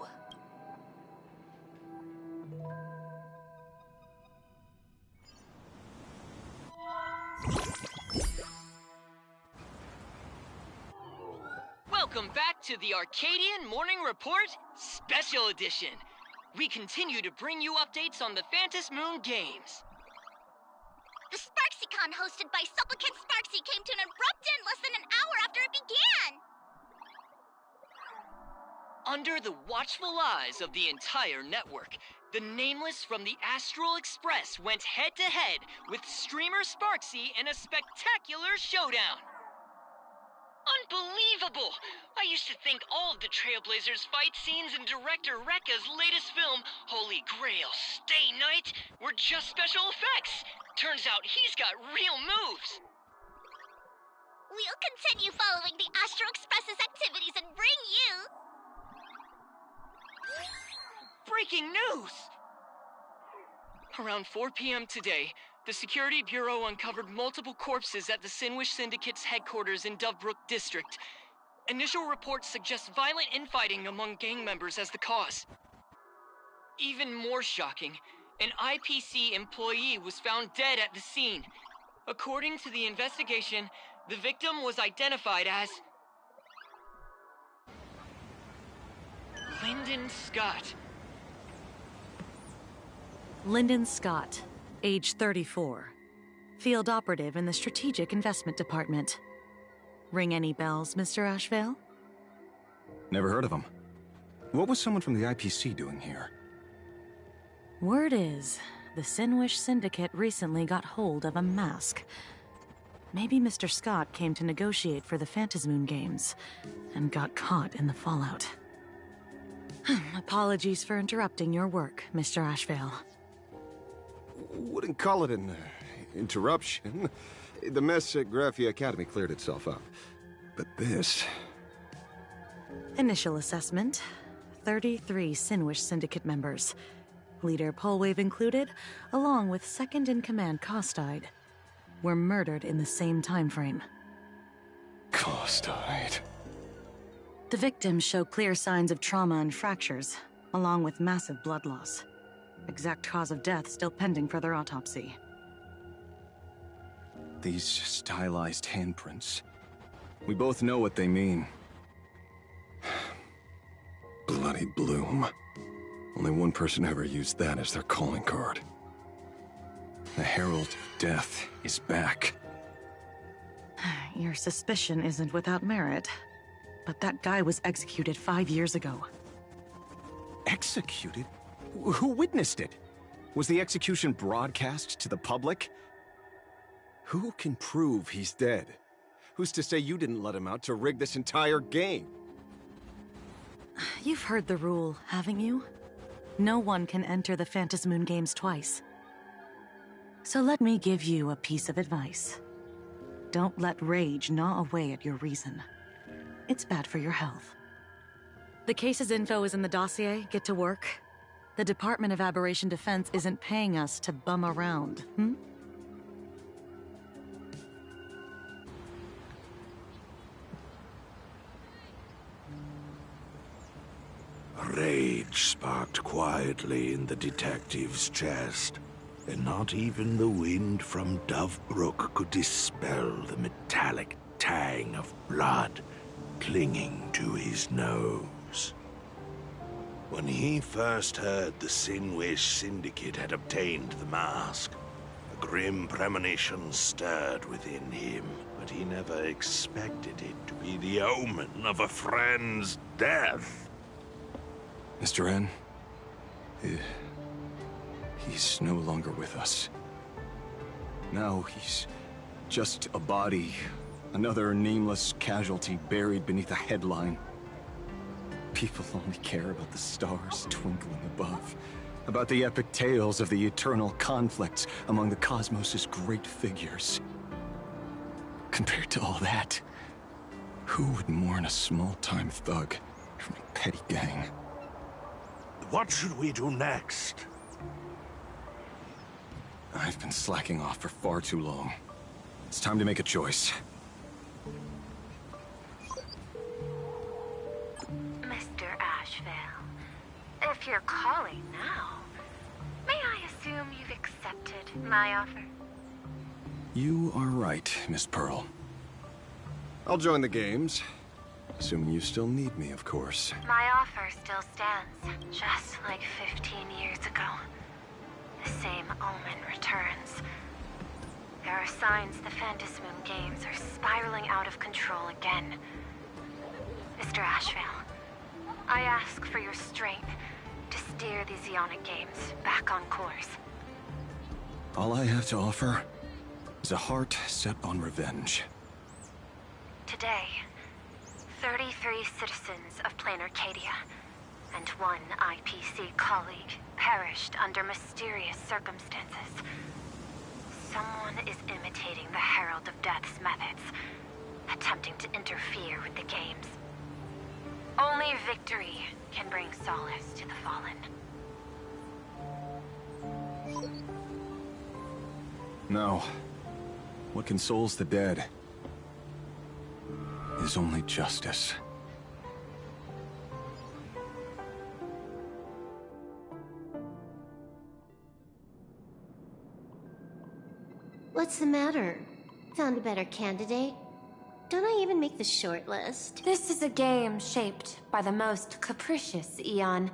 Welcome back to the Arcadian Morning Report Special Edition. We continue to bring you updates on the Phantom Moon Games. The SparksyCon hosted by Supplicant Sparksy came to an abrupt end less than an hour after it began! Under the watchful eyes of the entire network, the Nameless from the Astral Express went head-to-head with streamer Sparksy in a spectacular showdown. Unbelievable! I used to think all of the Trailblazers' fight scenes in director Rekka's latest film, Holy Grail Stay Night, were just special effects. Turns out he's got real moves. We'll continue following the Astro Express's activities and bring you... Breaking news! Around 4 p.m. today, the Security Bureau uncovered multiple corpses at the Sinwish Syndicate's headquarters in Dovebrook District. Initial reports suggest violent infighting among gang members as the cause. Even more shocking, an IPC employee was found dead at the scene. According to the investigation, the victim was identified as Lyndon Scott. Lyndon Scott, age 34. Field operative in the Strategic Investment Department. Ring any bells, Mr. Ashvale? Never heard of him. What was someone from the IPC doing here? Word is, the Sinwish Syndicate recently got hold of a mask. Maybe Mr. Scott came to negotiate for the Phantom Moon Games, and got caught in the fallout. Apologies for interrupting your work, Mr. Ashvale. Wouldn't call it an interruption. The mess at Graphia Academy cleared itself up. But this... Initial assessment. 33 Sinwish Syndicate members. Leader Polwave included, along with second-in-command Costide, were murdered in the same time frame. Costide. The victims show clear signs of trauma and fractures, along with massive blood loss. Exact cause of death still pending further autopsy. These stylized handprints. We both know what they mean. Bloody Bloom. Only one person ever used that as their calling card. The Herald of Death is back. Your suspicion isn't without merit, but that guy was executed 5 years ago. Executed? Who witnessed it? Was the execution broadcast to the public? Who can prove he's dead? Who's to say you didn't let him out to rig this entire game? You've heard the rule, haven't you? No one can enter the Phantasmoon games twice. So let me give you a piece of advice. Don't let rage gnaw away at your reason. It's bad for your health. The case's info is in the dossier. Get to work. The Department of Aberration Defense isn't paying us to bum around, Rage sparked quietly in the detective's chest, and not even the wind from Dovebrook could dispel the metallic tang of blood clinging to his nose. When he first heard the Sinwish Syndicate had obtained the mask, a grim premonition stirred within him, but he never expected it to be the omen of a friend's death. Mr. N, he's no longer with us. Now he's just a body, another nameless casualty buried beneath a headline. People only care about the stars twinkling above, about the epic tales of the eternal conflicts among the cosmos's great figures. Compared to all that, who would mourn a small-time thug from a petty gang? What should we do next? I've been slacking off for far too long. It's time to make a choice. Mr. Ashvale, if you're calling now, may I assume you've accepted my offer? You are right, Miss Pearl. I'll join the games. Assuming you still need me, of course. My offer still stands, just like 15 years ago. The same omen returns. There are signs the Phantasmoon games are spiraling out of control again. Mr. Ashvale, I ask for your strength to steer the Zeonic games back on course. All I have to offer is a heart set on revenge. Today, 33 citizens of Plain Arcadia and one IPC colleague perished under mysterious circumstances. Someone is imitating the Herald of Death's methods, attempting to interfere with the games. Only victory can bring solace to the fallen. No. What consoles the dead is only justice. What's the matter? Found a better candidate? Don't I even make the short list? This is a game shaped by the most capricious, Eon.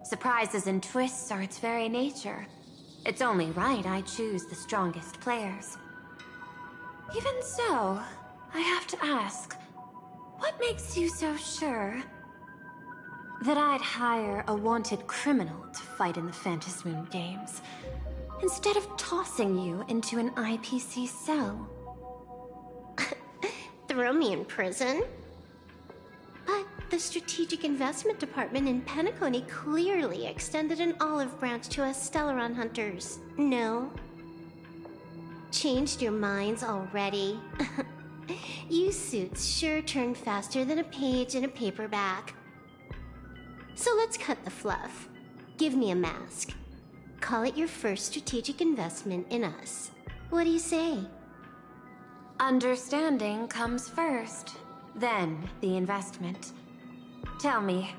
Surprises and twists are its very nature. It's only right I choose the strongest players. Even so, I have to ask, what makes you so sure that I'd hire a wanted criminal to fight in the Phantasmoon games, instead of tossing you into an IPC cell? Throw me in prison? But the Strategic Investment Department in Penacony clearly extended an olive branch to us Stellaron hunters. No? Changed your minds already? You suits sure turn faster than a page in a paperback. So let's cut the fluff. Give me a mask. Call it your first strategic investment in us. What do you say? Understanding comes first, then the investment. Tell me,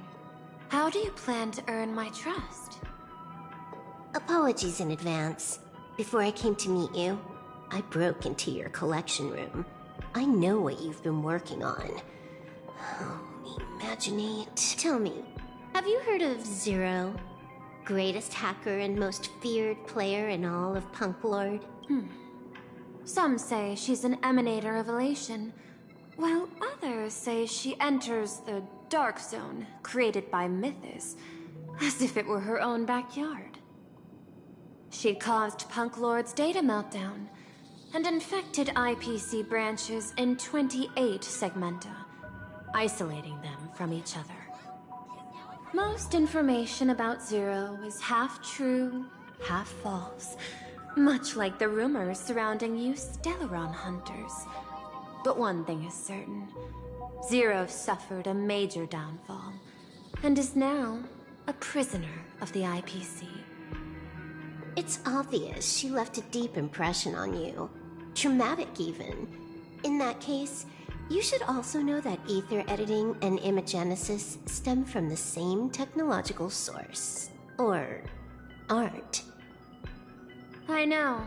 how do you plan to earn my trust? Apologies in advance. Before I came to meet you, I broke into your collection room. I know what you've been working on. Oh, imaginate. Tell me, have you heard of Zero? Greatest hacker and most feared player in all of Punk Lord? Some say she's an emanator of elation, while others say she enters the dark zone created by Mythos, as if it were her own backyard. She caused Punk Lord's data meltdown and infected IPC branches in 28 segmenta, isolating them from each other. Most information about Zero is half true, half false, much like the rumors surrounding you Stellaron hunters. But one thing is certain. Zero suffered a major downfall, and is now a prisoner of the IPC. It's obvious she left a deep impression on you. Traumatic, even. In that case, you should also know that ether editing and imagenesis stem from the same technological source. Or art. I know.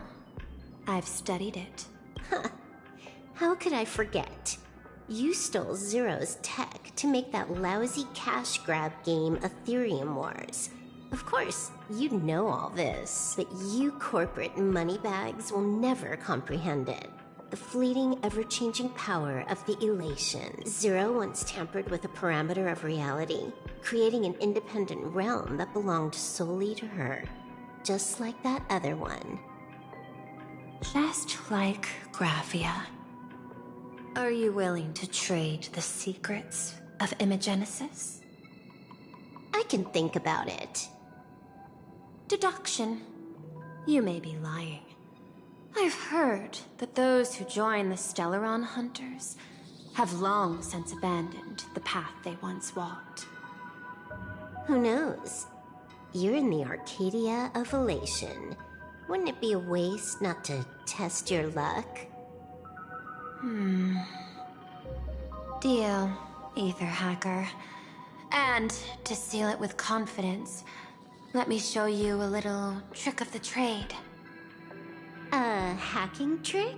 I've studied it. How could I forget? You stole Zero's tech to make that lousy cash grab game Ethereum Wars. Of course, you know all this, but you corporate moneybags will never comprehend it. The fleeting, ever-changing power of the elation. Zero once tampered with a parameter of reality, creating an independent realm that belonged solely to her. Just like that other one. Just like Graphia. Are you willing to trade the secrets of imagenesis? I can think about it. Deduction. You may be lying. I've heard that those who join the Stellaron Hunters have long since abandoned the path they once walked. Who knows? You're in the Arcadia of Elation. Wouldn't it be a waste not to test your luck? Deal, Ether Hacker. And to seal it with confidence, let me show you a little trick of the trade. A hacking trick?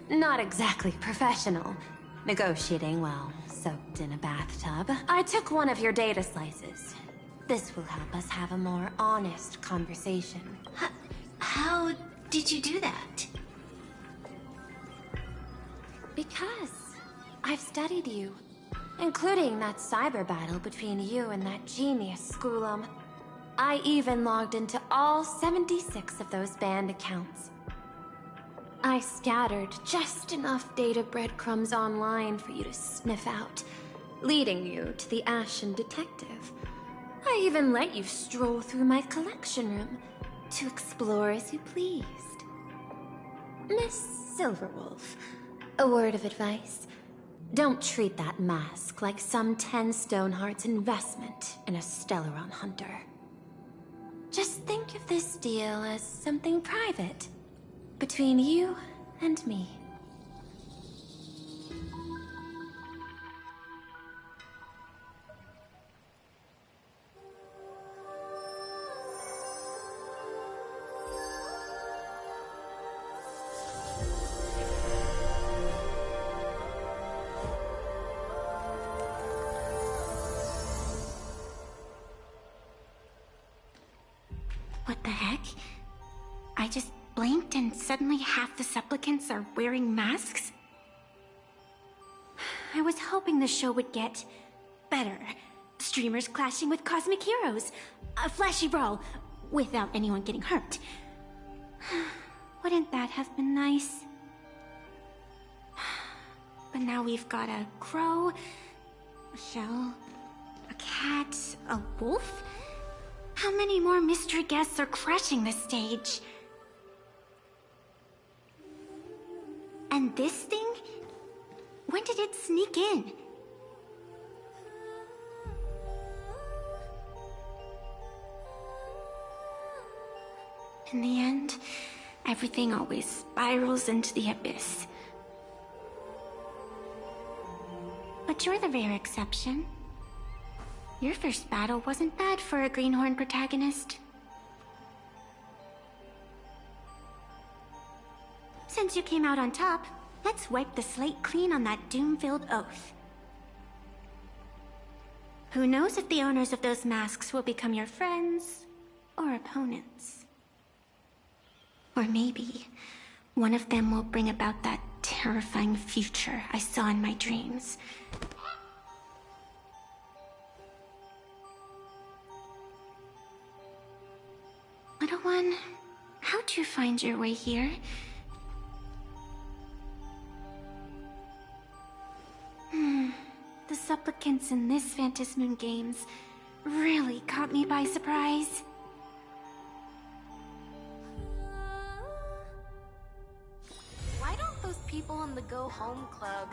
Not exactly professional. Negotiating while soaked in a bathtub. I took one of your data slices. This will help us have a more honest conversation. How did you do that? Because I've studied you, including that cyber battle between you and that genius Schoolum. I even logged into all 76 of those banned accounts. I scattered just enough data breadcrumbs online for you to sniff out, leading you to the Ashen Detective. I even let you stroll through my collection room to explore as you pleased. Miss Silverwolf, a word of advice. Don't treat that mask like some 10 Stoneheart's investment in a Stellaron hunter. Just think of this deal as something private, between you and me. What the heck? I just blinked and suddenly half the supplicants are wearing masks? I was hoping the show would get better. Streamers clashing with cosmic heroes. A flashy brawl without anyone getting hurt. Wouldn't that have been nice? But now we've got a crow, a shell, a cat, a wolf? How many more mystery guests are crashing the stage? And this thing? When did it sneak in? In the end, everything always spirals into the abyss. But you're the rare exception. Your first battle wasn't bad for a greenhorn protagonist. Since you came out on top, let's wipe the slate clean on that doom-filled oath. Who knows if the owners of those masks will become your friends or opponents? Or maybe one of them will bring about that terrifying future I saw in my dreams. Little one, how'd you find your way here? The supplicants in this Phantasmoon Games really caught me by surprise. Why don't those people in the Go Home Club...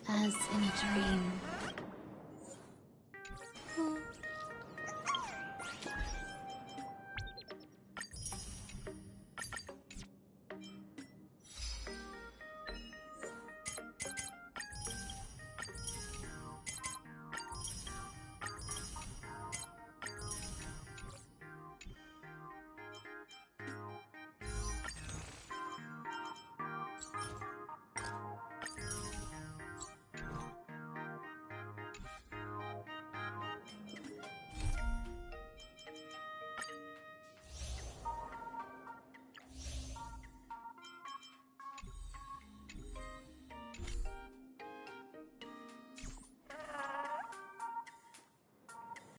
As in a dream.